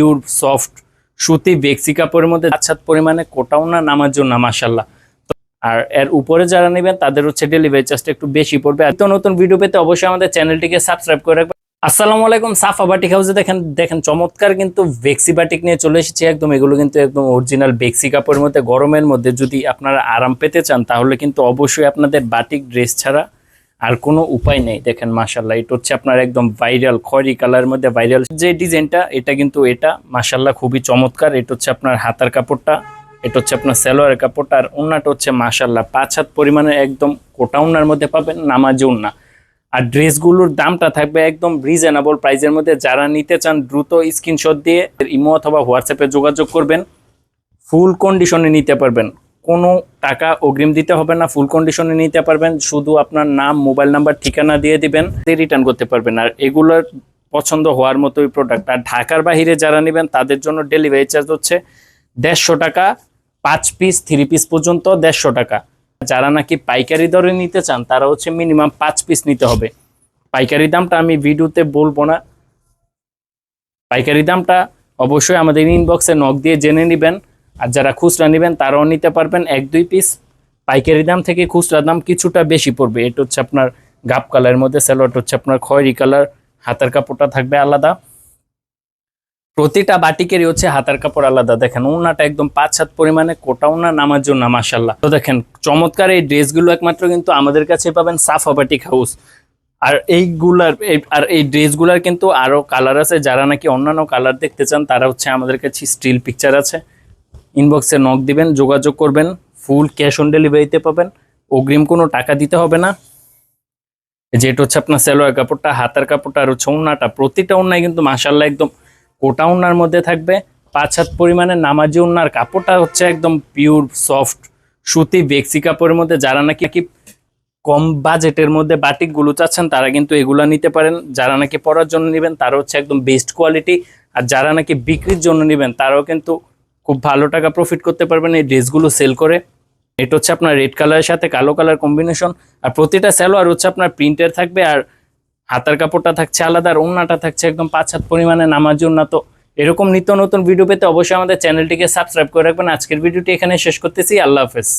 Pure soft সুতি বেক্সি কাপড়ের মধ্যে আচ্ছা পরিমাণে কোটাও না নামার জন্য মাশাআল্লাহ। আর এর উপরে যারা নেবেন তাদের হচ্ছে ডেলিভারি চার্জটা একটু বেশি পড়বে। আর নতুন ভিডিও পেতে অবশ্যই আমাদের চ্যানেলটিকে সাবস্ক্রাইব করে রাখবেন। আসসালামু আলাইকুম, সাফা বাটিক হাউসে দেখেন চমৎকার কিন্তু বেক্সি বাটিক নিয়ে চলে এসেছি। একদম এগুলো কিন্তু একদম অরিজিনাল বেক্সি কাপড়ের মধ্যে, গরমের মধ্যে যদি আপনারা আরাম পেতে চান তাহলে কিন্তু অবশ্যই আপনাদের বাটিক ড্রেস ছাড়া আর কোনো উপায় নেই। দেখেন মাশাআল্লাহ, এটা হচ্ছে আপনার একদম ভাইরাল খয়েরি কালারের মধ্যে ভাইরাল যে ডিজাইনটা, এটা কিন্তু এটা মাশাআল্লাহ খুবই চমৎকার। এটা হচ্ছে আপনার হাতার কাপড়টা, এটা হচ্ছে আপনার সালোয়ারের কাপড়টা, আর ওন্নাটা হচ্ছে মাশাআল্লাহ 5 হাত পরিমাণে একদম কোটা ওন্নার মধ্যে পাবেন, নামাজি ওন্না। আর ড্রেসগুলোর দামটা থাকবে একদম রিজনেবল প্রাইসের মধ্যে। যারা নিতে চান দ্রুত স্ক্রিনশট দিয়ে ইমো অথবা হোয়াটসঅ্যাপে যোগাযোগ করবেন। ফুল কন্ডিশনে নিতে পারবেন, কোনো টাকা অগ্রিম দিতে হবে না, ফুল কন্ডিশনে নিতে পারবেন। শুধু আপনার নাম, মোবাইল নাম্বার, ঠিকানা দিয়ে দিবেন, রিটার্ন করতে পারবেন। আর এগুলোর পছন্দ হওয়ার মতোই প্রোডাক্ট। আর ঢাকার বাইরে যারা নেবেন তাদের জন্য ডেলিভারি চার্জ হচ্ছে 150 টাকা, 5 পিস 3 পিস পর্যন্ত 150 টাকা। যারা নাকি পাইকারি দরে নিতে চান তারা হচ্ছে মিনিমাম 5 পিস নিতে হবে। পাইকারি দামটা আমি ভিডিওতে বলবো না, পাইকারি দামটা অবশ্যই আমাদের ইনবক্সে নক দিয়ে জেনে নেবেন। আর যারা খুচরা নেবেন তারাও নিতে পারবেন 1-2 পিস। পাইকারি দাম থেকে খুচরা দাম কিছুটা বেশি পড়বে। এটা হচ্ছে আপনার গাব কালারের মধ্যে, সালোয়ারটা হচ্ছে আপনার খয়েরি কালার, হাতার কাপড়টা থাকবে আলাদা। প্রতিটা বাটিকেরই হচ্ছে হাতার কাপড় আলাদা। দেখেন ওন্নাটা একদম 5 হাত পরিমাণে কোটা ওন্না, নামার জন্য মাশাআল্লাহ। তো দেখেন চমৎকার এই ড্রেসগুলো একমাত্র কিন্তু আমাদের কাছে পাবেন সাফা বাটিক হাউস। আর এই ড্রেসগুলার কিন্তু আরো কালার আছে। যারা নাকি অন্যান্য কালার দেখতে চান তারা হচ্ছে আমাদের কাছে স্টিল পিকচার আছে, ইনবক্সে নক দিবেন, যোগাযোগ করবেন। ফুল ক্যাশ অন ডেলিভারিতে পাবেন, অগ্রিম কোনো টাকা দিতে হবে না। যেটা হচ্ছে আপনার সালোয়ার কাপড়টা, হাতার কাপড়টা, আর হচ্ছে ওন্নাটা। প্রতিটা ওন্নায় কিন্তু মাশাআল্লাহ একদম কোটা ওন্নার মধ্যে থাকবে, 5 হাত পরিমাণে নামাজি ওন্নার। কাপড়টা হচ্ছে একদম পিওর সফট সুতি বেক্সি কাপড়ের মধ্যে। যারা নাকি কম বাজেটের মধ্যে বাটিকগুলো চাচ্ছেন তারা কিন্তু এগুলা নিতে পারেন। যারা নাকি পরার জন্য নেবেন তারা হচ্ছে একদম বেস্ট কোয়ালিটি। আর যারা নাকি বিক্রির জন্য নেবেন তারাও কিন্তু খুব ভালো টাকা প্রফিট করতে পারবেন এই ড্রেসগুলো সেল করে। এটা হচ্ছে আপনার রেড কালারের সাথে কালো কালার কম্বিনেশন। আর প্রতিটা সালোয়ার হচ্ছে আপনার প্রিন্টের থাকবে, আর হাতার কাপড়টা থাকছে আলাদা, আর ওন্নাটা থাকছে একদম 5 হাত পরিমাণে নামাজি ওন্না। তো এরকম নিত্য নতুন ভিডিও পেতে অবশ্যই আমাদের চ্যানেলটিকে সাবস্ক্রাইব করে রাখবেন। আজকের ভিডিওটি এখানে শেষ করতেছি। আল্লাহ হাফেজ।